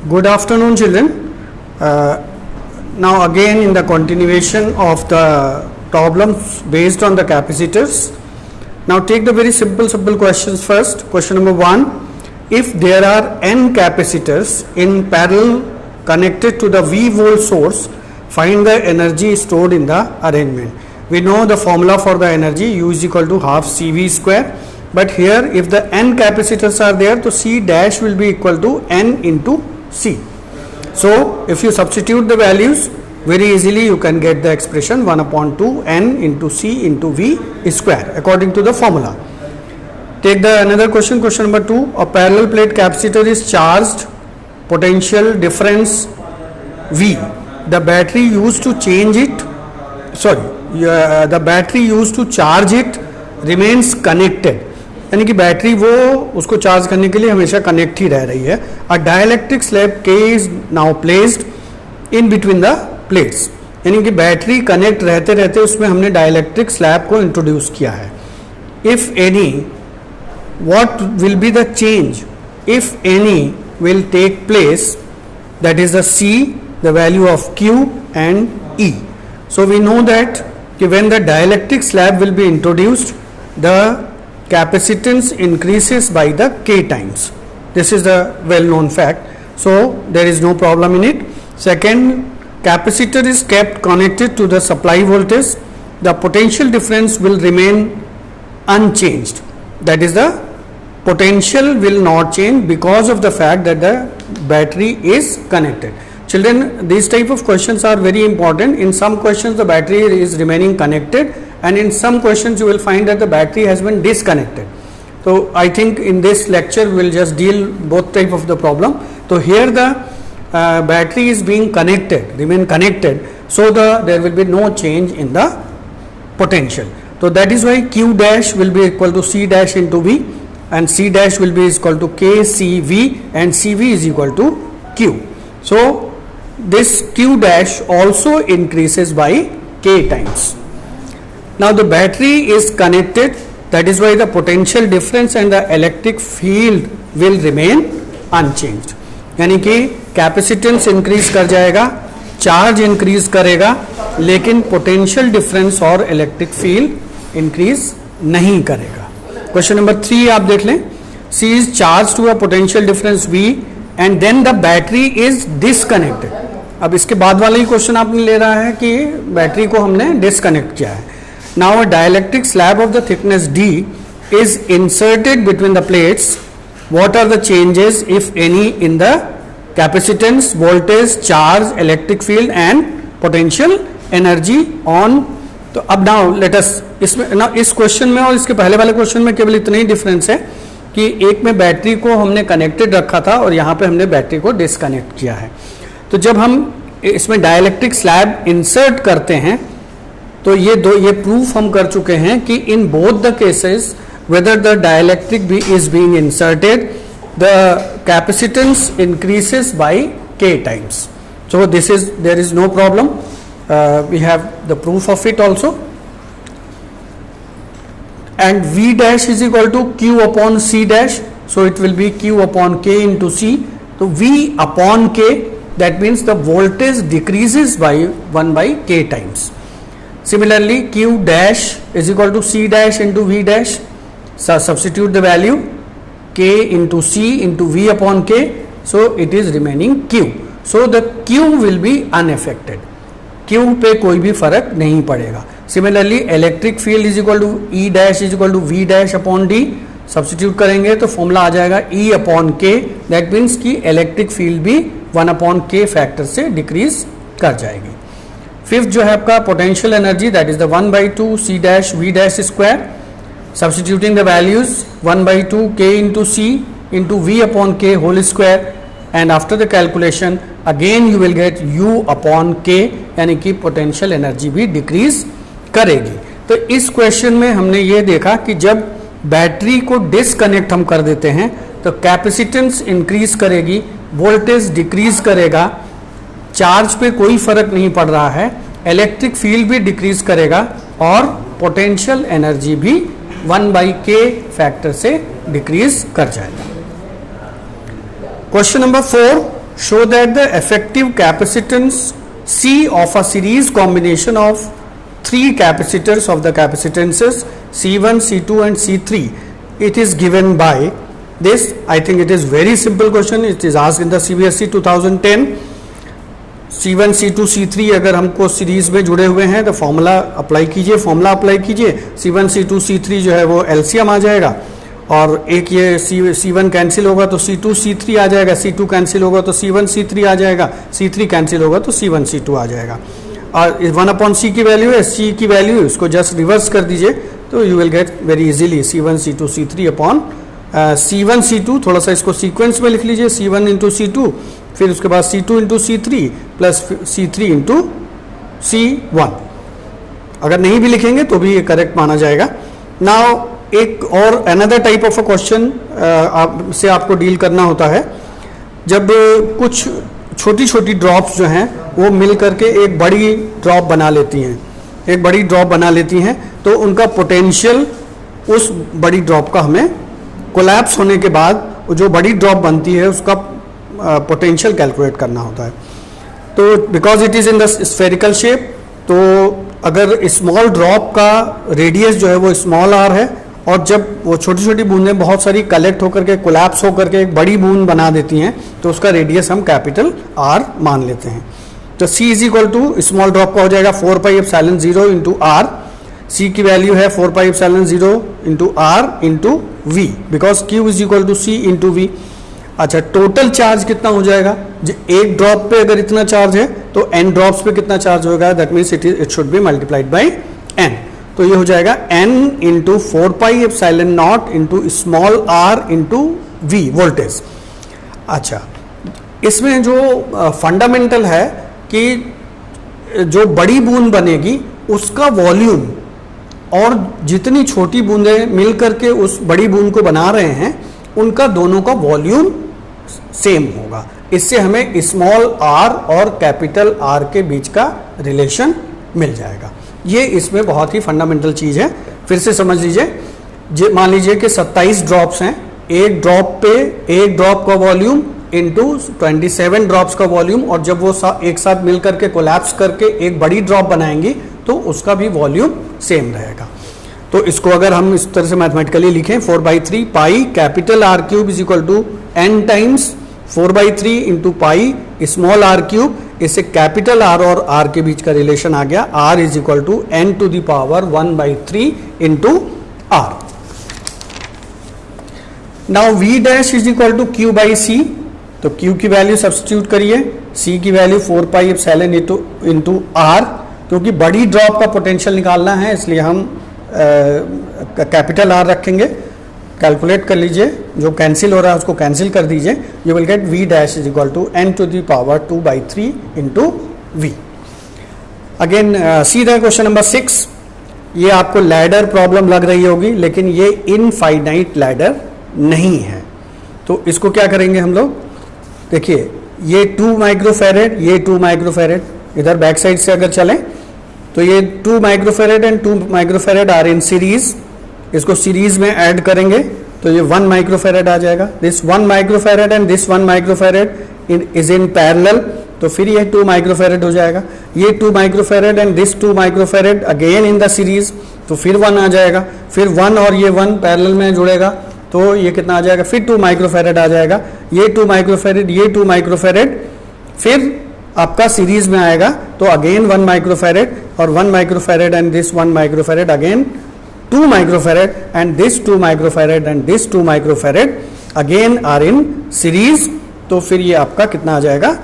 Good afternoon, children. Now again in the continuation of the problems based on the capacitors. Now take the very simple questions first. Question number 1. If there are n capacitors in parallel connected to the V volt source, find the energy stored in the arrangement. We know the formula for the energy, U is equal to half CV square. But here if the n capacitors are there, so C dash will be equal to n into C. So if you substitute the values, very easily you can get the expression 1 upon 2 n into C into V square according to the formula. Take the another question, question number 2. A parallel plate capacitor is charged, potential difference V. The battery used to change it, the battery used to charge it remains connected. यानी कि battery वो उसको charge करने के लिए हमेशा connect ही रह रही है. अ डाइलेक्ट्रिक स्लैब के is now placed in between the plates. यानी कि बैटरी कनेक्ट रहते रहते उसमें हमने डाइलेक्ट्रिक स्लैब को इंट्रोड्यूस किया है. If any, what will be the change if any will take place, that is the C, the value of Q and E. So we know that when the dielectric slab will be introduced, the capacitance increases by the K times. This is the well known fact, so there is no problem in it. Second, capacitor is kept connected to the supply voltage, the potential difference will remain unchanged. That is, the potential will not change because of the fact that the battery is connected. Children, these type of questions are very important. In some questions the battery is remaining connected, and in some questions you will find that the battery has been disconnected. So I think in this lecture we will just deal both type of the problem. So here the battery is being connected, remain connected, so there will be no change in the potential. So that is why Q dash will be equal to C dash into V, and C dash will be equal to K C V, and CV is equal to Q. So this Q dash also increases by K times. Now the battery is connected, that is why the potential difference and the electric field will remain unchanged. यानी कि capacitance increase कर जाएगा, charge increase करेगा, लेकिन potential difference और electric field increase नहीं करेगा. Question number 3 आप देख लें. C is charged to a potential difference V and then the battery is disconnected. अब इसके बाद वाला ही क्वेश्चन आपने ले रहा है कि बैटरी को हमने डिस्कनेक्ट किया है. Now a dielectric slab of the thickness D is inserted between the plates. What are the changes if any in the capacitance, voltage, charge, electric field and potential energy on. तो अब now let us इसमें ना इस question में और इसके पहले वाले क्वेश्चन में केवल इतना ही डिफरेंस है कि एक में बैटरी को हमने कनेक्टेड रखा था और यहाँ पे हमने बैटरी को डिस्कनेक्ट किया है. तो जब हम इसमें डाइलेक्ट्रिक स्लैब इंसर्ट करते हैं तो ये प्रूफ हम कर चुके हैं कि in both the cases whether the dielectric be is being inserted, the capacitance increases by K times. So this is, there is no problem. We have the proof of it also, and V dash is equal to Q upon C dash, so it will be Q upon K into C. So V upon K, that means the voltage decreases by 1 by K times. Similarly, Q dash is equal to C dash into V dash. So substitute the value K into C into V upon K, so it is remaining Q. So the Q will be unaffected. Q पे कोई भी फर्क नहीं पड़ेगा. Similarly electric field is equal to E dash is equal to V dash upon D. Substitute करेंगे तो formula आ जाएगा E upon K. That means कि इलेक्ट्रिक फील्ड भी 1 अपॉन K फैक्टर से डिक्रीज कर जाएगी. फिफ्थ जो है आपका potential energy, that is the 1 by 2 C dash V dash square. Substituting the values 1 by 2 K into C into V upon K whole square, and after the calculation again you will get U upon K, यानी कि potential energy भी decrease करेगी. तो इस question में हमने ये देखा कि जब बैटरी को डिस्कनेक्ट हम कर देते हैं तो कैपेसिटेंस इंक्रीज करेगी, वोल्टेज डिक्रीज करेगा, चार्ज पे कोई फर्क नहीं पड़ रहा है, इलेक्ट्रिक फील्ड भी डिक्रीज करेगा और पोटेंशियल एनर्जी भी 1 बाई K फैक्टर से डिक्रीज कर जाएगा. Question number 4. show that the effective capacitance C of a series combination of three capacitors of the capacitances C1, C2 and C3, it is given by this. I think it is very simple question. It is asked in the CBSE 2010. C1, C2, C3 अगर हमको series में जुड़े हुए हैं तो formula apply कीजिए, C1, C2, C3 जो है वो एलसीएम आ जाएगा, और एक ये C1 कैंसिल होगा तो C2, C3 आ जाएगा, C2 कैंसिल होगा तो C1, C3 आ जाएगा, C3 कैंसिल होगा तो C1, C2 आ जाएगा। और 1/c की वैल्यू है, C की वैल्यू इसको जस्ट रिवर्स कर दीजिए तो you will get very easily C1, C2, C3 upon C1, C2, थोड़ा सा इसको सीक्वेंस में लिख लीजिए, C1 इंटू C2, फिर उसके बाद C2 into C3 plus C3 into C1। अगर नहीं भी लिखेंगे तो भी ये करेक्ट माना जाएगा। नाउ एक और another type of a question से आपको डील करना होता है, जब कुछ छोटी छोटी ड्रॉप्स जो हैं वो मिल करके एक बड़ी ड्रॉप बना लेती हैं, तो उनका पोटेंशियल उस बड़ी ड्रॉप का हमें कोलैप्स होने के बाद जो बड़ी ड्रॉप बनती है उसका पोटेंशियल कैलकुलेट करना होता है। तो because it is in the spherical shape, तो अगर स्मॉल ड्रॉप का रेडियस जो है वो स्मॉल आर है, और जब वो छोटी छोटी बूंदें बहुत सारी कलेक्ट होकर के कोलैप्स होकर के एक बड़ी बूंद बना देती हैं तो उसका रेडियस हम कैपिटल आर मान लेते हैं। तो C is equal to small drop का हो जाएगा 4πε0 इंटू आर, C की वैल्यू है 4πε0 into R into V, because Q is equal to C into V. अच्छा, टोटल चार्ज कितना हो जाएगा? एक ड्रॉप पे अगर इतना चार्ज है तो n ड्रॉप्स पे कितना चार्ज होगा? That means it should be multiplied by n। तो ये हो जाएगा n into 4πε0 into small r into v voltage. अच्छा, इसमें जो फंडामेंटल है कि जो बड़ी बूंद बनेगी उसका वॉल्यूम और जितनी छोटी बूंदें मिल करके उस बड़ी बूंद को बना रहे हैं उनका दोनों का वॉल्यूम सेम होगा। इससे हमें स्मॉल r और कैपिटल R के बीच का रिलेशन मिल जाएगा। ये इसमें बहुत ही फंडामेंटल चीज़ है। फिर से समझ लीजिए, मान लीजिए कि 27 ड्रॉप्स हैं, एक ड्रॉप का वॉल्यूम इंटू 27 ड्रॉप्स का वॉल्यूम, और जब वो एक साथ मिल करके कोलैप्स करके एक बड़ी ड्रॉप बनाएंगी तो उसका भी वॉल्यूम सेम रहेगा। तो इसको अगर हम इस तरह से मैथमेटिकली लिखें 4/3 pi capital R cube is equal to n times 4/3 into pi small r cube, इससे कैपिटल R और R के बीच का रिलेशन आ गया, R is equal to n to the power 1/3 into R। Now V dash is equal to Q by C, तो Q की value substitute करिए, C की वैल्यू 4πε इंटू R, क्योंकि बड़ी ड्रॉप का पोटेंशियल निकालना है इसलिए हम कैपिटल R रखेंगे। कैलकुलेट कर लीजिए, जो कैंसिल हो रहा है उसको कैंसिल कर दीजिए, you will get V dash is equal to n to the power 2/3 into V। Again see the question number 6। ये आपको लैडर प्रॉब्लम लग रही होगी, लेकिन ये इनफाइनाइट लैडर नहीं है। तो इसको क्या करेंगे हम लोग, देखिए ये 2 माइक्रोफैरेड, ये 2 माइक्रोफैरेड, इधर बैक साइड से अगर चलें तो ये 2 microfarad and 2 microfarad are in series, इसको सीरीज में ऐड करेंगे तो ये 1 माइक्रोफैरेड आ जाएगा। This 1 microfarad and this 1 microfarad is in parallel, तो फिर ये 2 माइक्रोफैरेड हो जाएगा। ये 2 microfarad and this 2 microfarad again in the series, तो फिर 1 आ जाएगा, फिर 1 और ये 1 पैरेलल में जुड़ेगा तो ये कितना आ जाएगा, फिर 2 माइक्रोफैरेड आ जाएगा, ये 2 माइक्रोफैरेड, ये 2 माइक्रोफैरेड, फिर आपका सीरीज में आएगा तो अगेन 1 माइक्रोफैरेड और 1 microfarad and this 1 microfarad, again 2 microfarad and this 2 microfarad and this 2 microfarad again are in series, तो फिर ये आपका कितना आ जाएगा,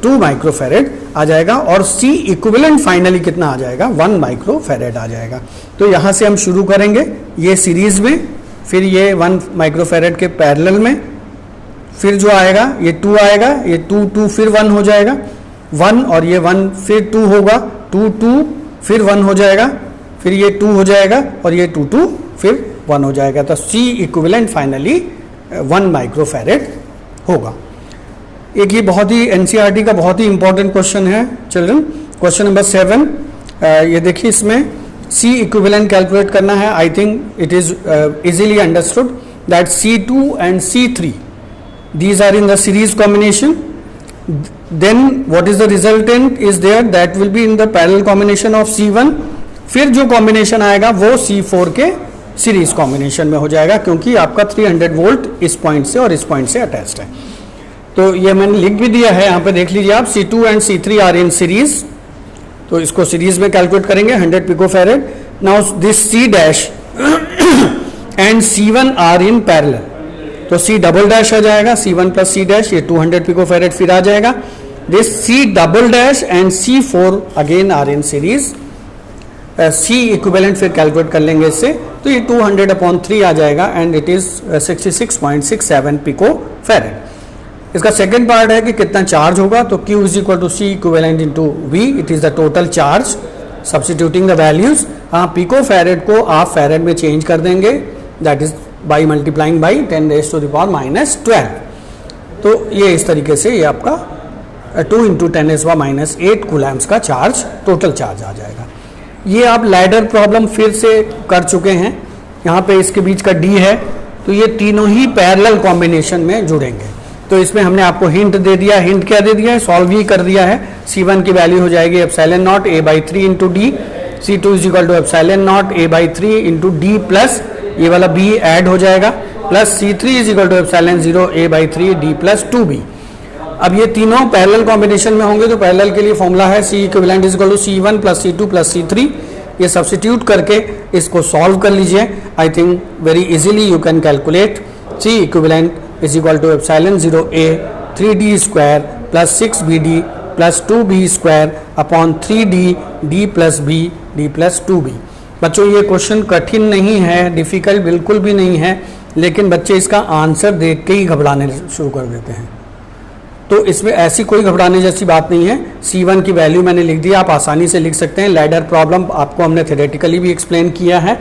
2 माइक्रोफैरेड आ जाएगा, और C इक्विवेलेंट फाइनली कितना आ जाएगा, 1 माइक्रोफैरेड आ जाएगा। तो यहाँ से हम शुरू करेंगे ये सीरीज में, फिर ये 1 माइक्रोफैरेड के पैरेलल में, फिर जो आएगा ये 2 आएगा, ये 2 फिर 1 हो जाएगा, 1 और ये 1 फिर 2 होगा, 2 फिर 1 हो जाएगा, फिर ये 2 हो जाएगा और ये 2 फिर 1 हो जाएगा। तो C इक्विवेलेंट फाइनली 1 माइक्रोफैरेड होगा। एक ये बहुत ही NCERT का बहुत ही इंपॉर्टेंट क्वेश्चन है चिल्ड्रन, क्वेश्चन नंबर 7। ये देखिए, इसमें C इक्विवेलेंट कैलकुलेट करना है। I think it is easily understood that C2 and C3 these are in the series combination, then what is the resultant is there, that will be in the parallel combination of C1, फिर जो combination आएगा वो C4 के series combination में हो जाएगा, क्योंकि आपका 300 वोल्ट इस पॉइंट से और इस पॉइंट से अटैच्ड है। तो ये मैंने लिख भी दिया है, यहाँ पे देख लीजिए आप, C2 and C3 are in series, तो इसको सीरीज में कैलकुलेट करेंगे 100 picofarad. Now this C dash and C1 are in parallel, तो C डबल डैश आ जाएगा, C1 प्लस C डैश, ये 200 पिकोफैरेड फिर आ जाएगा। This C double dash and C4 again are in series, C equivalent फिर calculate कर लेंगे इससे, तो ये 200/3 आ जाएगा एंड इट इज 66.67 पिकोफैरेड। इसका सेकंड पार्ट है कि कितना चार्ज होगा, तो Q is equal to C equivalent into V, it is the total charge, substituting the values. हाँ, पिकोफैरेड को आप फैरेड में चेंज कर देंगे, that is by multiplying by 10⁻⁻12। तो ये इस तरीके से ये आपका 2 × 10⁻⁸ कूलम्स का चार्ज, टोटल चार्ज आ जाएगा। ये आप लैडर प्रॉब्लम फिर से कर चुके हैं, यहाँ पे इसके बीच का D है, तो ये तीनों ही पैरेलल कॉम्बिनेशन में जुड़ेंगे। तो इसमें हमने आपको हिंट दे दिया, हिंट क्या दे दिया है, सॉल्व ही कर दिया है। C1 की वैल्यू हो जाएगी epsilon naught A/3 into D, C2 is equal to epsilon naught A/3 into D plus ये वाला B ऐड हो जाएगा, plus C3 is equal to epsilon 0 A/3 D plus 2B। अब ये तीनों पैरेलल कॉम्बिनेशन में होंगे, तो पैरेलल के लिए फॉर्मूला है C equivalent is equal to C1 plus C2 plus C3। ये सब्स्टिट्यूट करके इसको सॉल्व कर लीजिए, I think very easily you can calculate. C equivalent is equal to epsilon 0 A 3D square plus 6BD plus 2B square upon 3D D plus B D plus 2B। बच्चों ये question कठिन नहीं है, difficult बिल्कुल भी नहीं है, लेकिन बच्चे इसका आंसर देख के ही घबराने शुरू कर देते हैं। तो इसमें ऐसी कोई घबराने जैसी बात नहीं है। C1 की वैल्यू मैंने लिख दी, आप आसानी से लिख सकते हैं। लैडर प्रॉब्लम आपको हमने थ्योरेटिकली भी एक्सप्लेन किया है,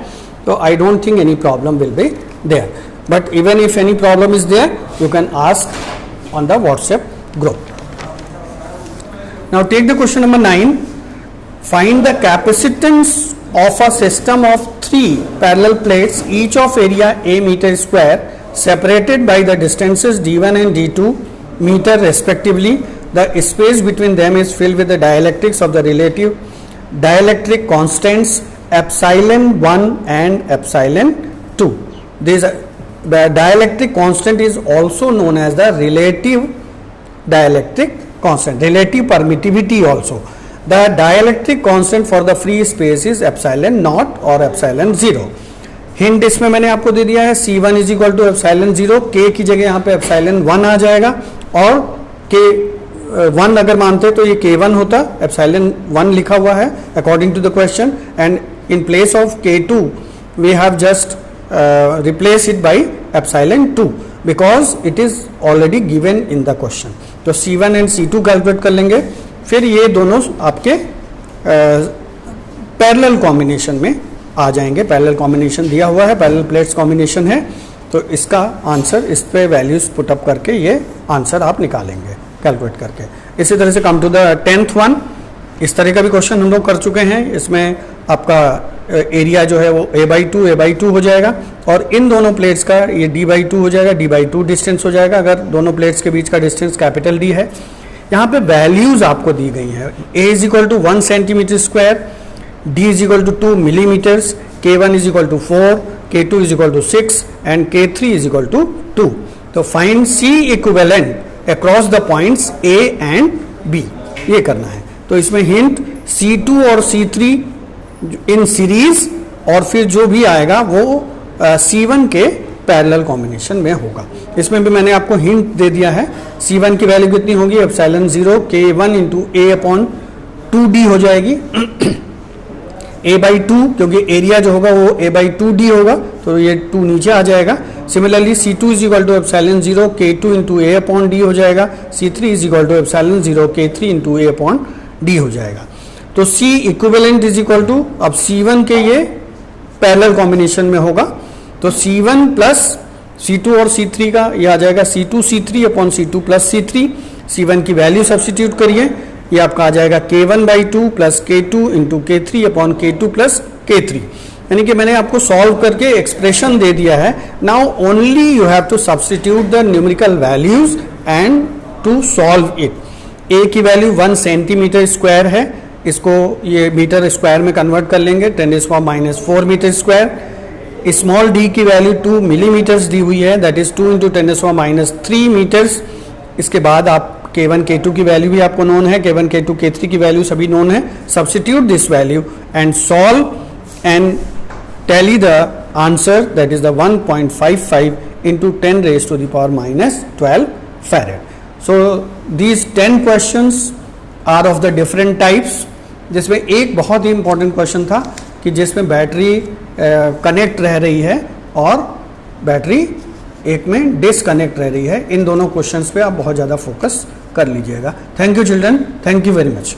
तो I don't think any problem will be there, but even if any problem is there you can ask on the WhatsApp group. Now take the question number 9, find the capacitance of a system of 3 parallel plates, each of area a meter square, separated by the distances d1 and d2 meter respectively. The space between them is filled with the dielectrics of the relative dielectric constants epsilon 1 and epsilon 2. The dielectric constant is also known as the relative dielectric constant, relative permittivity also. The dielectric constant for the free space is epsilon naught or epsilon 0. Hint इसमें मैंने आपको दे दिया है, C1 is equal to epsilon 0, K की जगह यहाँ पे एप्सिलॉन 1 आ जाएगा, और K1 अगर मानते तो ये K1 होता, एप्सिलॉन 1 लिखा हुआ है according to the question, and in place of K2 we have just replace it by epsilon 2 because it is already given in the question. तो C1 एंड C2 कैलकुलेट कर लेंगे, फिर ये दोनों आपके पैरेलल कॉम्बिनेशन में आ जाएंगे। पैरेलल कॉम्बिनेशन दिया हुआ है, पैरेलल प्लेट्स कॉम्बिनेशन है, तो इसका आंसर इस पे वैल्यूज पुटअप करके ये आंसर आप निकालेंगे कैलकुलेट करके। इसी तरह से come to the 10th one, इस तरह का भी क्वेश्चन हम लोग कर चुके हैं। इसमें आपका एरिया जो है वो A/2 हो जाएगा, और इन दोनों प्लेट्स का ये D/2 हो जाएगा, D/2 डिस्टेंस हो जाएगा अगर दोनों प्लेट्स के बीच का डिस्टेंस कैपिटल D है। यहाँ पे वैल्यूज आपको दी गई है, A is equal to 1 centimetre square, D is equal to 2 millimetres, K1 is equal to 4, K2 is equal to 6 and K3 is equal to 2। तो find C equivalent across the points A and B, ये करना है। तो इसमें hint C2 और C3 in series, और फिर जो भी आएगा वो C1 के पैरेलल कॉम्बिनेशन में होगा। इसमें भी मैंने आपको हिंट दे दिया है। C1 की वैल्यू कितनी होगी, एप्सिलॉन 0 K1 इंटू A/2D हो जाएगी, A/2 क्योंकि एरिया जो होगा वो A/2D होगा, तो ये 2 नीचे आ जाएगा। Similarly C2 is equal to epsilon 0 K2 into A/D हो जाएगा, C3 is equal to epsilon 0 K3 into A/D हो जाएगा। तो C equivalent is equal to, अब C1 के ये पैरेलल कॉम्बिनेशन में होगा, तो C1 प्लस C2 और C3 का ये आ जाएगा C2 C3 upon C2 plus C3। C1 की वैल्यू सब्स्टिट्यूट करिए, ये आपका आ जाएगा K1/2 plus K2 into K3 upon K2 plus K3। यानी कि मैंने आपको सॉल्व करके एक्सप्रेशन दे दिया है. Now only you have to substitute the numerical values and to solve it. A की वैल्यू 1 सेंटीमीटर स्क्वायर है, इसको ये मीटर स्क्वायर में कन्वर्ट कर लेंगे, 10⁻⁻⁴ मीटर स्क्वायर. स्मॉल डी की वैल्यू 2 मिलीमीटर्स दी हुई है, दैट इज 2 × 10⁻³ मीटर्स. इसके बाद आप K1 K2 की वैल्यू भी आपको नोन है, K1 K2 K3 की वैल्यू सभी नोन है. Substitute this value and solve and tally the answer, that is the 1.55 into 10⁻⁻12 farad. So these 10 questions are of the different types. जिसमें एक बहुत ही इंपॉर्टेंट क्वेश्चन था कि जिसमें बैटरी कनेक्ट रह रही है और बैटरी एक में डिसकनेक्ट रह रही है. इन दोनों क्वेश्चंस पे आप बहुत ज़्यादा फोकस कर लीजिएगा. Thank you children, thank you very much.